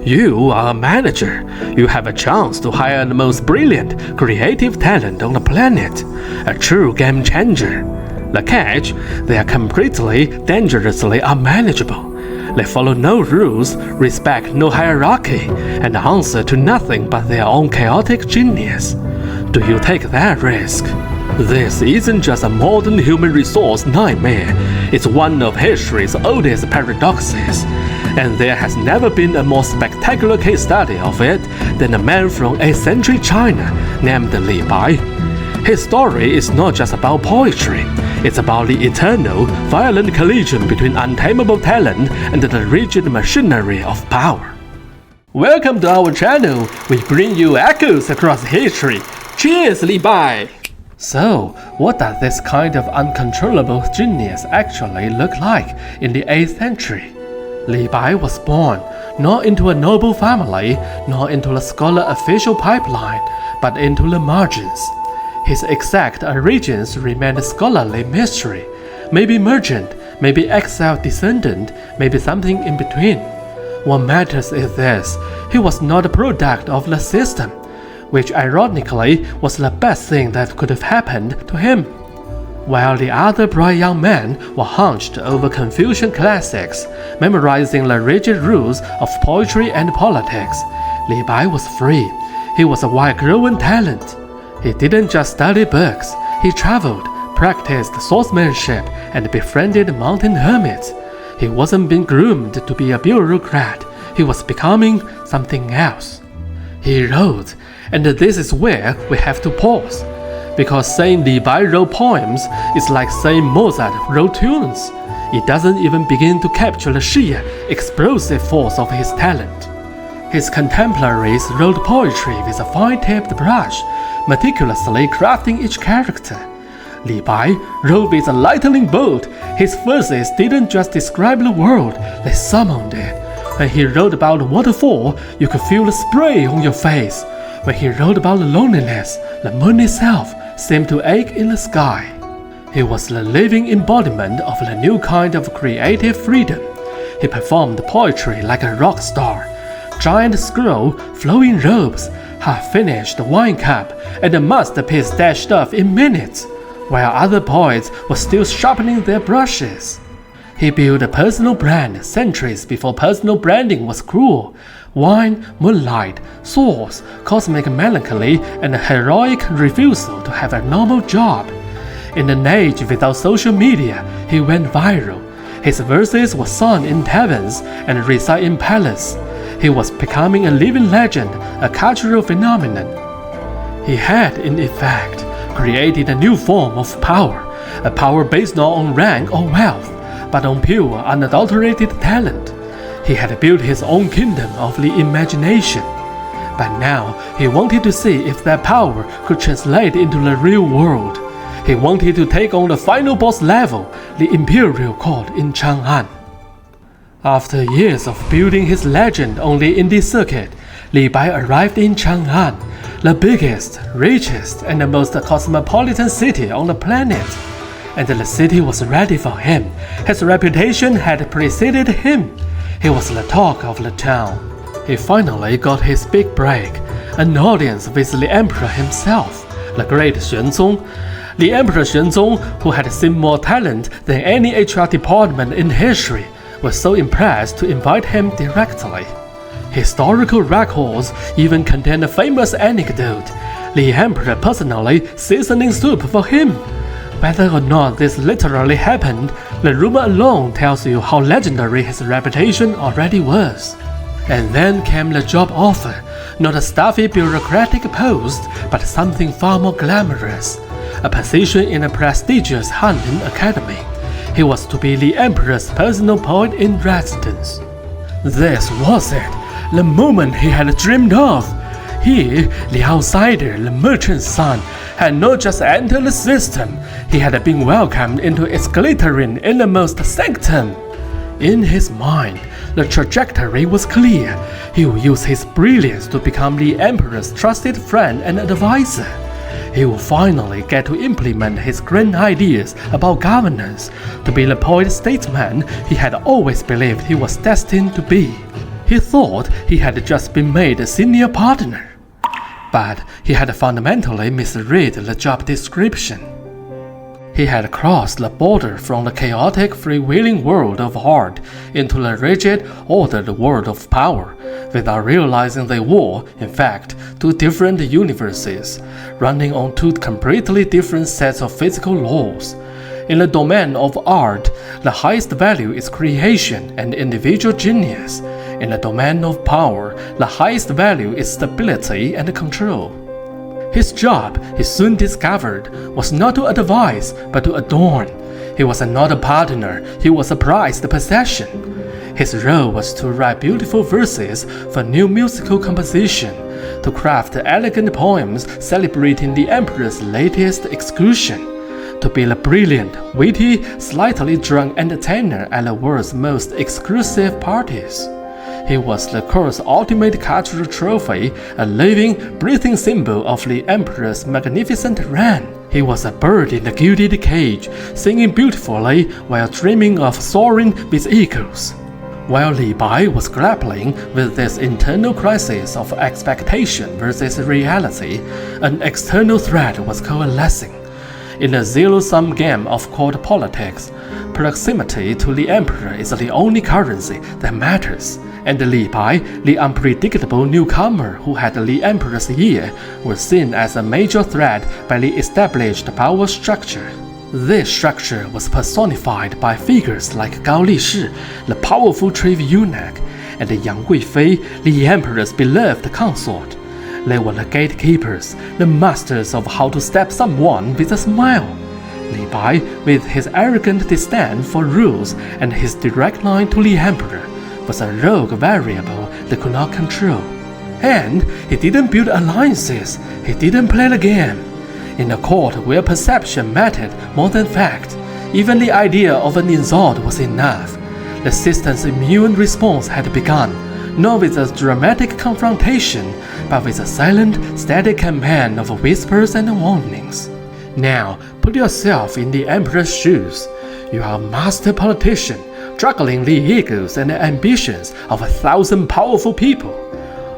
You are a manager. You have a chance to hire the most brilliant, creative talent on the planet. A true game changer. The catch, they are completely, dangerously unmanageable. They follow no rules, respect no hierarchy, and answer to nothing but their own chaotic genius. Do you take that risk? This isn't just a modern human resource nightmare. It's one of history's oldest paradoxes. And there has never been a more spectacular case study of it than a man from 8th century China named Li Bai. His story is not just about poetry, it's about the eternal, violent collision between untamable talent and the rigid machinery of power. Welcome to our channel, we bring you echoes across history. Cheers, Li Bai! So, what does this kind of uncontrollable genius actually look like in the 8th century? Li Bai was born not into a noble family, nor into a scholar official pipeline, but into the margins. His exact origins remain a scholarly mystery. Maybe merchant, maybe exiled descendant, maybe something in between. What matters is this: he was not a product of the system, which ironically was the best thing that could have happened to him. While the other bright young men were hunched over Confucian classics, memorizing the rigid rules of poetry and politics, Li Bai was free. He was a wild-growing talent. He didn't just study books, he traveled, practiced swordsmanship, and befriended mountain hermits. He wasn't being groomed to be a bureaucrat, he was becoming something else. He wrote, and this is where we have to pause. Because saying Li Bai wrote poems is like saying Mozart wrote tunes. It doesn't even begin to capture the sheer, explosive force of his talent. His contemporaries wrote poetry with a fine-tipped brush, meticulously crafting each character. Li Bai wrote with a lightning bolt. His verses didn't just describe the world, they summoned it. When he wrote about a waterfall, you could feel the spray on your face. When he wrote about the loneliness, the moon itself seemed to ache in the sky. He was the living embodiment of the new kind of creative freedom. He performed poetry like a rock star. Giant scroll, flowing robes, half-finished wine cup, and a masterpiece dashed off in minutes, while other poets were still sharpening their brushes. He built a personal brand centuries before personal branding was cruel. Wine, moonlight, swords, cosmic melancholy, and a heroic refusal to have a normal job. In an age without social media, he went viral. His verses were sung in taverns and recited in palaces. He was becoming a living legend, a cultural phenomenon. He had, in effect, created a new form of power, a power based not on rank or wealth, but on pure, unadulterated talent. He had built his own kingdom of the imagination. But now he wanted to see if that power could translate into the real world. He wanted to take on the final boss level, the imperial court in Chang'an. After years of building his legend on the indie circuit, Li Bai arrived in Chang'an, the biggest, richest, and the most cosmopolitan city on the planet. And the city was ready for him. His reputation had preceded him. He was the talk of the town. He finally got his big break, an audience with the emperor himself, the great Xuanzong. The emperor Xuanzong, who had seen more talent than any HR department in history, was so impressed to invite him directly. Historical records even contain a famous anecdote, the emperor personally seasoning soup for him. Whether or not this literally happened, the rumor alone tells you how legendary his reputation already was. And then came the job offer, not a stuffy bureaucratic post, but something far more glamorous, a position in a prestigious hunting academy. He was to be the emperor's personal poet in residence. This was it, the moment he had dreamed of. He, the outsider, the merchant's son, had not just entered the system, he had been welcomed into its glittering innermost sanctum. In his mind, the trajectory was clear. He would use his brilliance to become the emperor's trusted friend and advisor. He would finally get to implement his grand ideas about governance, to be the poet statesman he had always believed he was destined to be. He thought he had just been made a senior partner, but he had fundamentally misread the job description. He had crossed the border from the chaotic, freewheeling world of art into the rigid, ordered world of power, without realizing they were, in fact, two different universes, running on two completely different sets of physical laws. In the domain of art, the highest value is creation and individual genius. In the domain of power, the highest value is stability and control. His job, he soon discovered, was not to advise, but to adorn. He was not a partner, he was a prized possession. His role was to write beautiful verses for new musical composition, to craft elegant poems celebrating the emperor's latest excursion, to be a brilliant, witty, slightly drunk entertainer at the world's most exclusive parties. He was the court's ultimate cultural trophy, a living, breathing symbol of the emperor's magnificent reign. He was a bird in a gilded cage, singing beautifully while dreaming of soaring with eagles. While Li Bai was grappling with this internal crisis of expectation versus reality, an external threat was coalescing. In a zero-sum game of court politics, proximity to the emperor is the only currency that matters, and Li Bai, the unpredictable newcomer who had the emperor's ear, was seen as a major threat by the established power structure. This structure was personified by figures like Gao Lishi, the powerful chief eunuch, and Yang Guifei, the emperor's beloved consort. They were the gatekeepers, the masters of how to stab someone with a smile. Li Bai, with his arrogant disdain for rules and his direct line to the emperor, was a rogue variable they could not control. And he didn't build alliances, he didn't play the game. In a court where perception mattered more than fact, even the idea of an insult was enough. The system's immune response had begun, not with a dramatic confrontation, but with a silent, steady campaign of whispers and warnings. Now, put yourself in the emperor's shoes. You are a master politician, juggling the egos and ambitions of 1,000 powerful people.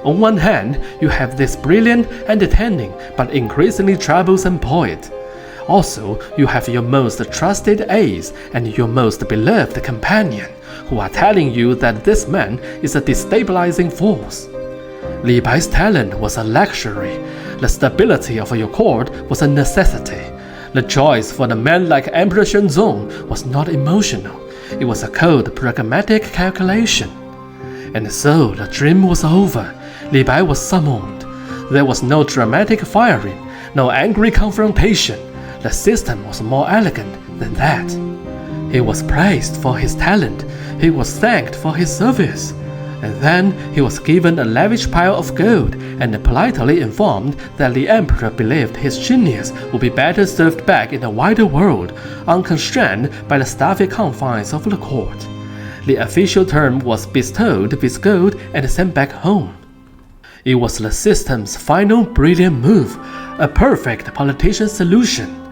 On one hand, you have this brilliant, entertaining, but increasingly troublesome poet. Also, you have your most trusted ace and your most beloved companion, who are telling you that this man is a destabilizing force. Li Bai's talent was a luxury. The stability of your court was a necessity. The choice for a man like Emperor Shenzong was not emotional. It was a cold, pragmatic calculation. And so the dream was over. Li Bai was summoned. There was no dramatic firing, no angry confrontation. The system was more elegant than that. He was praised for his talent. He was thanked for his service. And then he was given a lavish pile of gold and politely informed that the emperor believed his genius would be better served back in the wider world, unconstrained by the stuffy confines of the court. The official term was bestowed with gold and sent back home. It was the system's final brilliant move, a perfect politician solution.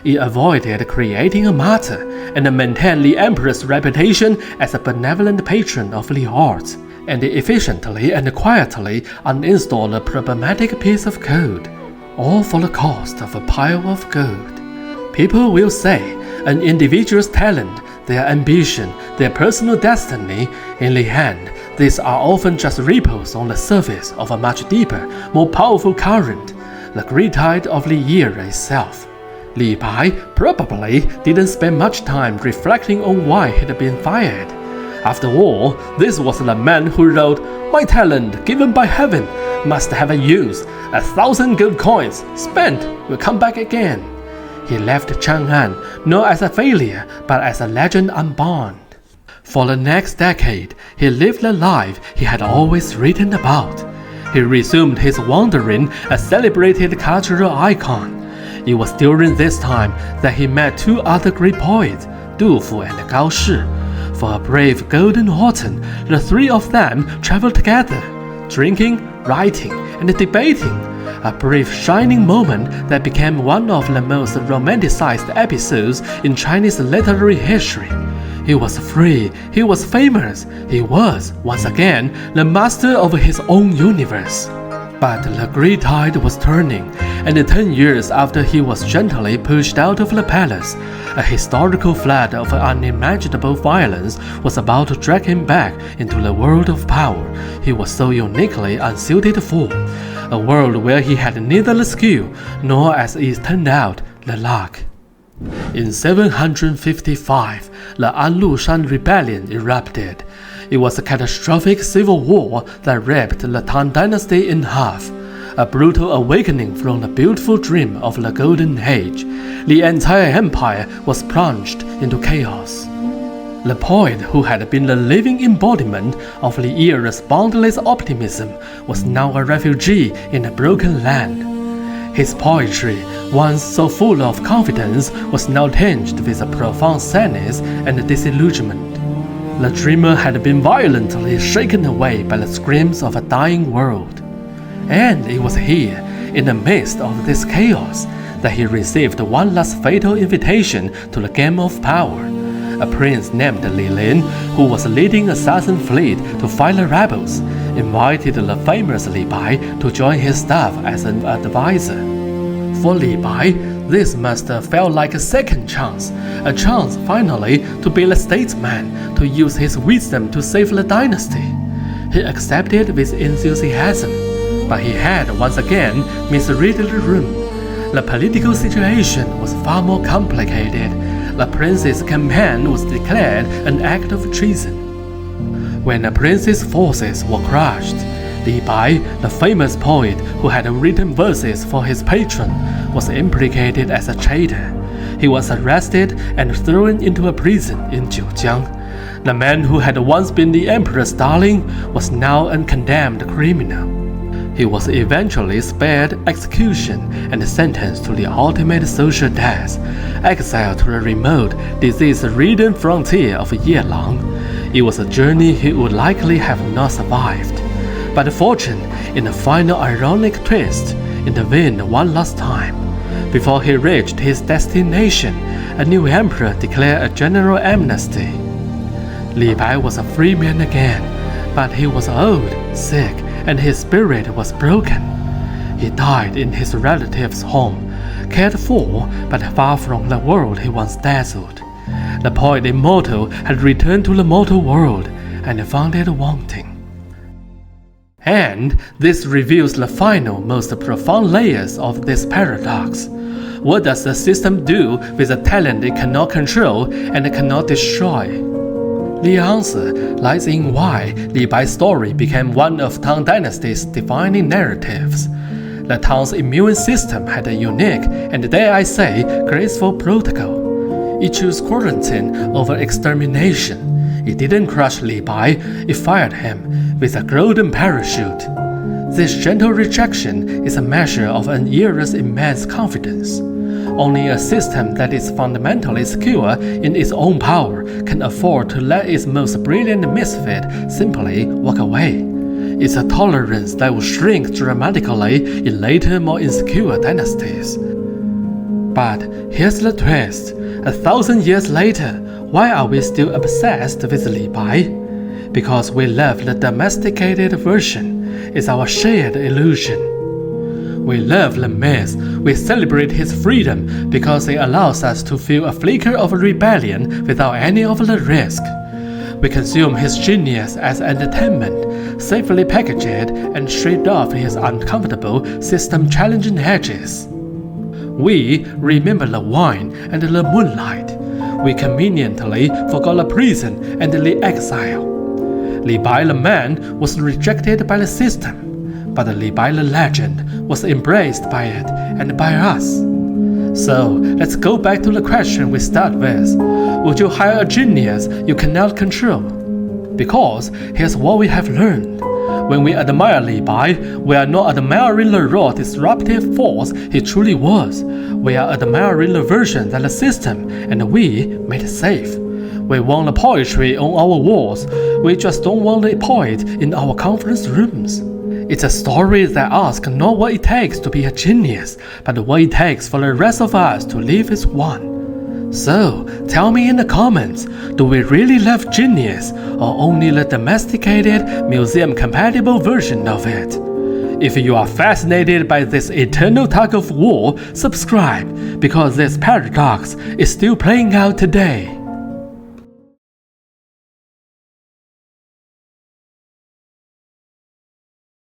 It avoided creating a martyr and maintained the emperor's reputation as a benevolent patron of the arts, and it efficiently and quietly uninstalled a problematic piece of code, all for the cost of a pile of gold. People will say an individual's talent, their ambition, their personal destiny, in the end, these are often just ripples on the surface of a much deeper, more powerful current, the great tide of the era itself. Li Bai probably didn't spend much time reflecting on why he'd been fired. After all, this was the man who wrote, "My talent, given by heaven, must have a use. 1,000 gold coins spent will come back again." He left Chang'an not as a failure, but as a legend unborn. For the next decade, he lived the life he had always written about. He resumed his wandering, a celebrated cultural icon. It was during this time that he met two other great poets, Du Fu and Gao Shi. For a brave golden autumn, the three of them traveled together, drinking, writing, and debating, a brief shining moment that became one of the most romanticized episodes in Chinese literary history. He was free, he was famous, he was, once again, the master of his own universe. But the great tide was turning, and 10 years after he was gently pushed out of the palace, a historical flood of unimaginable violence was about to drag him back into the world of power he was so uniquely unsuited for, a world where he had neither the skill nor, as it turned out, the luck. In 755, the Anlushan rebellion erupted. It was a catastrophic civil war that ripped the Tang Dynasty in half, a brutal awakening from the beautiful dream of the Golden Age. The entire empire was plunged into chaos. The poet who had been the living embodiment of the era's boundless optimism was now a refugee in a broken land. His poetry, once so full of confidence, was now tinged with a profound sadness and disillusionment. The dreamer had been violently shaken away by the screams of a dying world. And it was here, in the midst of this chaos, that he received one last fatal invitation to the game of power. A prince named Li Lin, who was leading an assassin fleet to fight the rebels, invited the famous Li Bai to join his staff as an advisor. For Li Bai, this must have felt like a second chance, a chance finally to be a statesman, to use his wisdom to save the dynasty. He accepted with enthusiasm, but he had once again misread the room. The political situation was far more complicated. The prince's campaign was declared an act of treason. When the prince's forces were crushed, Li Bai, the famous poet who had written verses for his patron, was implicated as a traitor. He was arrested and thrown into a prison in Jiujiang. The man who had once been the emperor's darling was now a condemned criminal. He was eventually spared execution and sentenced to the ultimate social death, exiled to the remote, disease-ridden frontier of Yelang. It was a journey he would likely have not survived. But fortune, in a final ironic twist, intervened one last time. Before he reached his destination, a new emperor declared a general amnesty. Li Bai was a free man again, but he was old, sick, and his spirit was broken. He died in his relative's home, cared for, but far from the world he once dazzled. The poet immortal had returned to the mortal world and found it wanting. And this reveals the final, most profound layers of this paradox. What does the system do with a talent it cannot control and cannot destroy? The answer lies in why Li Bai's story became one of Tang Dynasty's defining narratives. The Tang's immune system had a unique, and dare I say, graceful protocol. It chose quarantine over extermination. It didn't crush Li Bai, it fired him with a golden parachute. This gentle rejection is a measure of an era's immense confidence. Only a system that is fundamentally secure in its own power can afford to let its most brilliant misfit simply walk away. It's a tolerance that will shrink dramatically in later, more insecure dynasties. But here's the twist. 1,000 years later, why are we still obsessed with Li Bai? Because we love the domesticated version. It's our shared illusion. We love the myth. We celebrate his freedom because it allows us to feel a flicker of rebellion without any of the risk. We consume his genius as entertainment, safely packaged and stripped off his uncomfortable, system-challenging edges. We remember the wine and the moonlight. We conveniently forgot the prison and the exile. Li Bai the man was rejected by the system, but Li Bai the legend was embraced by it and by us. So let's go back to the question we start with. Would you hire a genius you cannot control? Because here's what we have learned. When we admire Li Bai, we are not admiring the raw disruptive force he truly was. We are admiring the version that the system and we made safe. We want the poetry on our walls. We just don't want the poet in our conference rooms. It's a story that asks not what it takes to be a genius, but what it takes for the rest of us to live as one. So, tell me in the comments, do we really love Genius or only the domesticated, museum-compatible version of it? If you are fascinated by this eternal tug of war, subscribe, because this paradox is still playing out today.